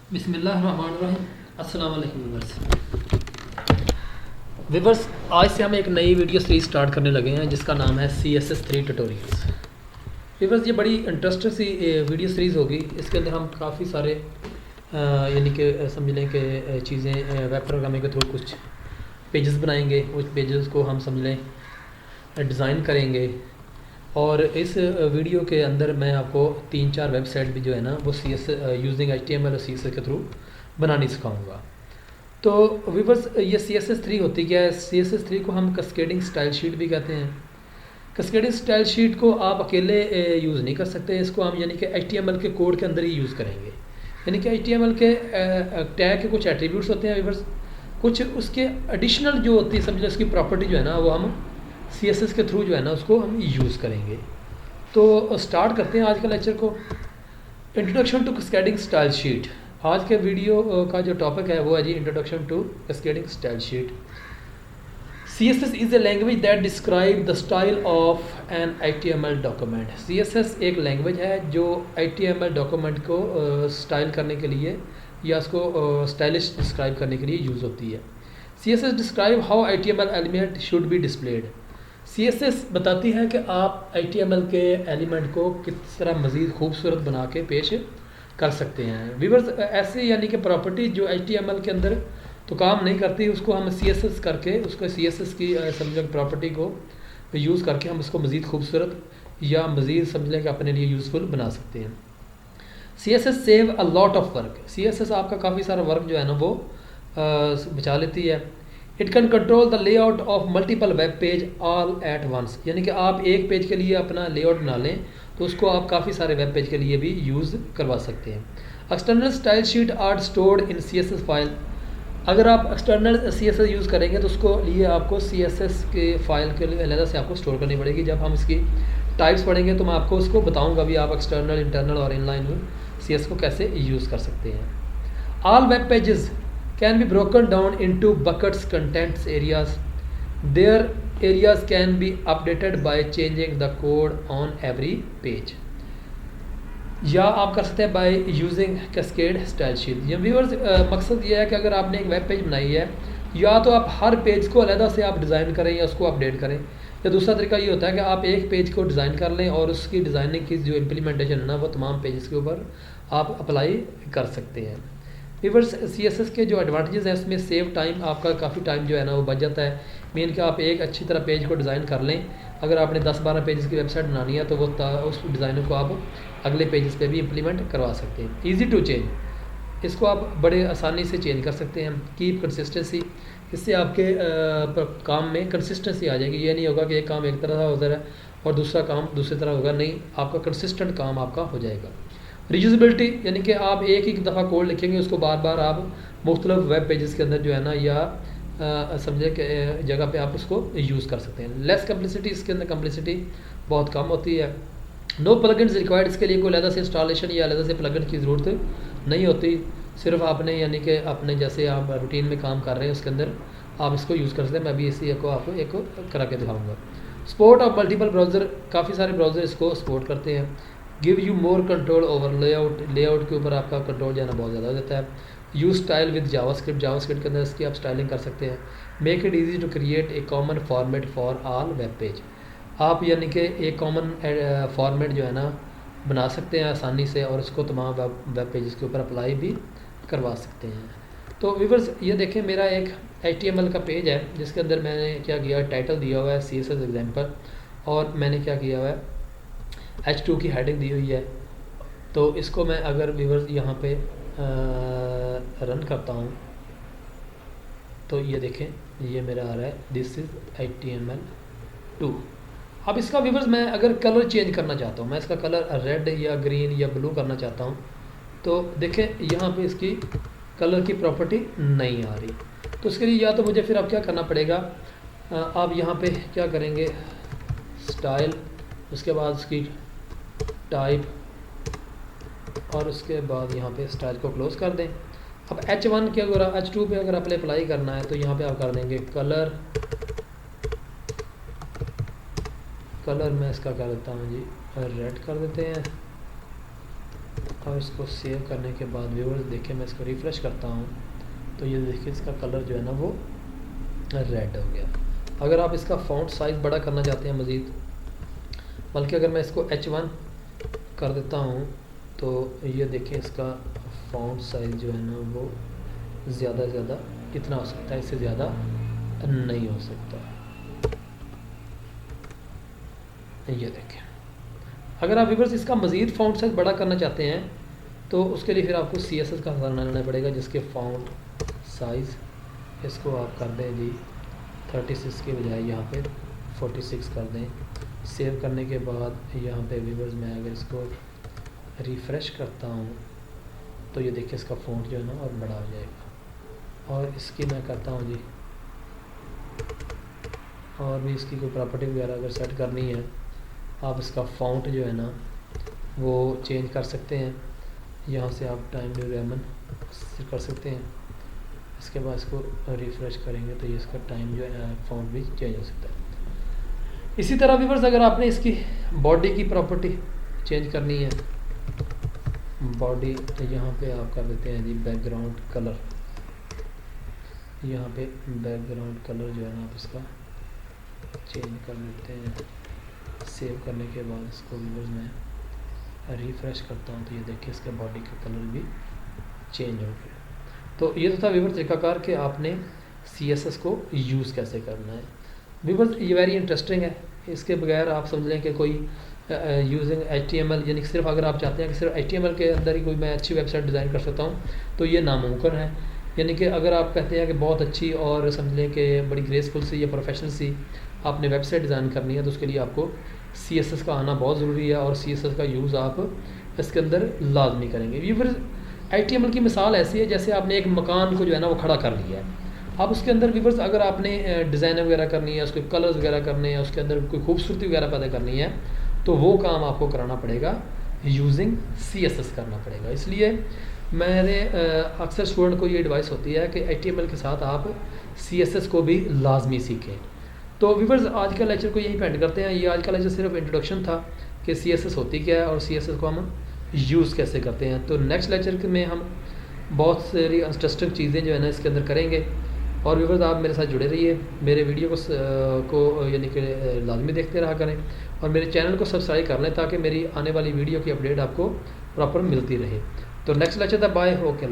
बिस्मिल्लाहिर्रहमानिर्रहीम। अस्सलाम वालेकुम व्यूअर्स, आज से हम एक नई वीडियो सीरीज स्टार्ट करने लगे हैं जिसका नाम है CSS3 ट्यूटोरियल्स। व्यूअर्स, ये बड़ी इंटरेस्टिंग सी वीडियो सीरीज़ होगी। इसके अंदर हम काफ़ी सारे यानी कि समझ लें कि चीज़ें वेब प्रोग्रामिंग के थ्रू कुछ पेजेस बनाएंगे। उस पेजेस को हम समझ लें डिज़ाइन करेंगे, और इस वीडियो के अंदर मैं आपको 3-4 वेबसाइट भी जो है ना वो यूजिंग HTML और CSS के थ्रू बनानी सिखाऊंगा। तो व्यूअर्स, ये CSS3 होती क्या है? CSS3 को हम कैस्केडिंग स्टाइल शीट भी कहते हैं। कैस्केडिंग स्टाइल शीट को आप अकेले यूज़ नहीं कर सकते, इसको हम यानी कि HTML के कोड के अंदर ही यूज़ करेंगे। यानी कि HTML के टैग के कुछ एट्रीब्यूट्स होते हैं व्यूअर्स, कुछ उसके एडिशनल जो होती है समझ लो उसकी प्रॉपर्टी जो है ना वो हम CSS के थ्रू जो है ना उसको हम यूज़ करेंगे। तो स्टार्ट करते हैं आज का लेक्चर को। Introduction to cascading style sheet. आज के वीडियो का जो टॉपिक है वो है जी introduction to cascading style sheet. CSS is a language that describe the style of an HTML document. CSS एक लैंग्वेज है जो HTML डॉक्यूमेंट को स्टाइल करने के लिए या उसको स्टाइलिश डिस्क्राइब करने के लिए यूज़ होती है। CSS describe how HTML element should be displayed. CSS बताती है कि आप HTML के एलिमेंट को किस तरह मज़ीद खूबसूरत बना के पेश कर सकते हैं। व्यूअर्स, ऐसे यानी कि प्रॉपर्टी जो HTML के अंदर तो काम नहीं करती, उसको हम CSS करके उसको CSS की समझ प्रॉपर्टी को यूज़ करके हम उसको मज़ीद खूबसूरत या मज़ीद समझ लें कि अपने लिए यूज़फुल बना सकते हैं। CSS save a lot of work. CSS आपका काफ़ी सारा वर्क जो है ना वो बचा लेती है। It can control the layout of multiple web page all at once. यानी कि आप एक पेज के लिए अपना लेआउट बना लें तो उसको आप काफ़ी सारे वेब पेज के लिए भी यूज़ करवा सकते हैं। External style sheet are stored in CSS file. अगर आप एक्सटर्नल CSS यूज़ करेंगे तो उसको लिए आपको CSS के फाइल के लिए अलग से आपको स्टोर करनी पड़ेगी। जब हम इसकी टाइप्स पढ़ेंगे तो मैं आपको उसको बताऊँगा भी आप एक्सटर्नल, इंटरनल और इनलाइन CSS को कैसे यूज़ कर सकते हैं। All web pages can be broken down into buckets contents areas. Their areas can be updated by changing the code on every page. या आप कर सकते हैं by using cascade style sheet. ये व्यूअर्स, मकसद ये है कि अगर आपने एक वेब पेज बनाई है या तो आप हर पेज को अलग से आप डिज़ाइन करें या उसको अपडेट करें, या दूसरा तरीका ये होता है कि आप एक पेज को डिज़ाइन कर लें और उसकी डिज़ाइनिंग की जो इम्प्लीमेंटेशन है ना वो तमाम पेजेस के ऊपर आप अप्लाई कर सकते हैं। व्यूअर्स, CSS के जो एडवांटेजेस हैं उसमें सेव टाइम, आपका काफ़ी टाइम जो है ना वो बच जाता है। मेन कि आप एक अच्छी तरह पेज को डिज़ाइन कर लें। अगर आपने 10-12 पेजेस की वेबसाइट बनानी है तो वो उस डिज़ाइनर को आप अगले पेजेस पे भी इम्प्लीमेंट करवा सकते हैं। ईजी टू चेंज, इसको आप बड़े आसानी से चेंज कर सकते हैं। कीप कंसिस्टेंसी, इससे आपके काम में कंसिस्टेंसी आ जाएगी। ये नहीं होगा कि एक काम एक तरह का होता है और दूसरा काम दूसरी तरह होगा, नहीं, आपका कंसिस्टेंट काम आपका हो जाएगा। रीयूजेबिलिटी, यानी कि आप एक ही दफ़ा कोड लिखेंगे उसको बार बार आप मुख्तलिफ वेब पेजेस के अंदर जो है ना या समझे कि जगह पे आप उसको यूज़ कर सकते हैं। लेस कम्प्लिसिटी, इसके अंदर कम्प्लिसिटी बहुत कम होती है। नो प्लगइन्स रिक्वायर्ड, इसके लिए कोई अलग से इंस्टॉलेशन या अलग से प्लगइन की ज़रूरत नहीं होती। सिर्फ आपने यानी कि अपने जैसे आप रूटीन में काम कर रहे हैं उसके अंदर आप इसको यूज़ कर सकते हैं। मैं भी इसी को आपको एक करा के दिखाऊँगा। सपोर्ट ऑफ मल्टीपल ब्राउज़र, काफ़ी सारे ब्राउज़र इसको सपोर्ट करते हैं। Give you more control over layout, layout के ऊपर आपका कंट्रोल जो है ना बहुत ज़्यादा हो जाता है। Use style with JavaScript, JavaScript के अंदर इसकी आप स्टाइलिंग कर सकते हैं। Make it easy to create a common format for all web page. आप यानी कि एक कॉमन फॉर्मेट जो है ना बना सकते हैं आसानी से और उसको तमाम वेब पेजेस के ऊपर अप्लाई भी करवा सकते हैं। तो व्यूअर्स, ये देखें, मेरा एक HTML का पेज है जिसके अंदर मैंने क्या किया, टाइटल दिया हुआ है CSS एग्जाम्पल, और मैंने क्या किया हुआ है H2 की हेडिंग दी हुई है। तो इसको मैं अगर व्यूअर्स यहाँ पे रन करता हूँ तो ये देखें, ये मेरा आ रहा है दिस इज़ HTML2। अब इसका व्यूअर्स मैं अगर कलर चेंज करना चाहता हूँ, मैं इसका कलर रेड या ग्रीन या ब्लू करना चाहता हूँ, तो देखें यहाँ पे इसकी कलर की प्रॉपर्टी नहीं आ रही। तो उसके लिए या तो मुझे फिर अब क्या करना पड़ेगा, आप यहाँ पे क्या करेंगे, स्टाइल, उसके बाद उसकी टाइप, और उसके बाद यहाँ पे स्टाइल को क्लोज कर दें। अब H1 के अगर H2 पे अगर अप्लाई करना है तो यहाँ पे आप कर देंगे कलर, कलर मैं इसका कर देता हूँ जी रेड कर देते हैं, और इसको सेव करने के बाद व्यूअर्स देखिए मैं इसको रिफ़्रेश करता हूँ तो ये देखिए इसका कलर जो है ना वो रेड हो गया। अगर आप इसका फ़ॉन्ट साइज़ बड़ा करना चाहते हैं मज़ीद, बल्कि अगर मैं इसको H1 कर देता हूँ तो ये देखिए इसका फ़ॉन्ट साइज़ जो है ना वो ज़्यादा से ज़्यादा कितना हो सकता है, इससे ज़्यादा नहीं हो सकता। ये देखें। अगर आप व्यूअर्स इसका मज़ीद फ़ॉन्ट साइज़ बड़ा करना चाहते हैं तो उसके लिए फिर आपको CSS का सहारा लेना पड़ेगा, जिसके फ़ॉन्ट साइज़ इसको आप कर दें जी 36 के बजाय यहाँ पे 46 कर दें। सेव करने के बाद यहाँ पे व्यूअर्स मैं अगर इसको रिफ़्रेश करता हूँ तो ये देखिए इसका फ़ॉन्ट जो है ना और बड़ा हो जाएगा। और इसकी मैं करता हूँ जी, और भी इसकी कोई प्रॉपर्टी वगैरह अगर सेट करनी है, आप इसका फ़ॉन्ट जो है ना वो चेंज कर सकते हैं। यहाँ से आप टाइम न्यू रोमन कर सकते हैं। इसके बाद इसको रिफ़्रेश करेंगे तो ये इसका टाइम जो है फ़ॉन्ट भी चेंज हो सकता है। इसी तरह व्यूअर्स अगर आपने इसकी बॉडी की प्रॉपर्टी चेंज करनी है, बॉडी तो यहाँ पे आप कर देते हैं जी बैकग्राउंड कलर। यहाँ पे बैकग्राउंड कलर जो है ना आप इसका चेंज कर देते हैं। सेव करने के बाद इसको व्यूअर्स मैं रिफ़्रेश करता हूँ तो ये देखिए इसका बॉडी का कलर भी चेंज हो गया। तो ये तो था व्यूअर्स तरीकाकार कि आपने CSS को यूज़ कैसे करना है। व्यूअर्स ये वेरी इंटरेस्टिंग है, इसके बगैर आप समझ लें कि कोई यूजिंग HTML, यानी कि सिर्फ अगर आप चाहते हैं कि सिर्फ HTML के अंदर ही कोई मैं अच्छी वेबसाइट डिज़ाइन कर सकता हूँ तो ये नामुमकिन है। यानी कि अगर आप कहते हैं कि बहुत अच्छी और समझ लें कि बड़ी ग्रेसफुल सी या प्रोफेशनल सी आपने वेबसाइट डिज़ाइन करनी है तो उसके लिए आपको CSS का आना बहुत ज़रूरी है, और CSS का यूज़ आप इसके अंदर लाजमी करेंगे। व्यूअर्स HTML की मिसाल ऐसी है जैसे आपने एक मकान को जो है ना वो खड़ा कर लिया है। अब उसके अंदर व्यूअर्स अगर आपने डिज़ाइन वगैरह करनी है, उसके कलर्स वगैरह करने हैं, उसके अंदर कोई खूबसूरती वगैरह पैदा करनी है तो वो काम आपको कराना पड़ेगा यूजिंग CSS करना पड़ेगा। इसलिए मेरे अक्सर स्टूडेंट को ये एडवाइस होती है कि HTML के साथ आप CSS को भी लाजमी सीखें। तो व्यूअर्स आज का लेक्चर को यहीं पेंड करते हैं। ये आज का लेक्चर सिर्फ इंट्रोडक्शन था कि CSS होती क्या है और CSS को हम यूज़ कैसे करते हैं। तो नेक्स्ट लेक्चर में हम बहुत सारी इंटरेस्टिंग चीज़ें जो है ना इसके अंदर करेंगे। और व्यूअर्स आप मेरे साथ जुड़े रहिए, मेरे वीडियो को यानी कि लाजमी देखते रहा करें, और मेरे चैनल को सब्सक्राइब कर लें ताकि मेरी आने वाली वीडियो की अपडेट आपको प्रॉपर मिलती रहे। तो नेक्स्ट लेक्चर तक बाय, ओके।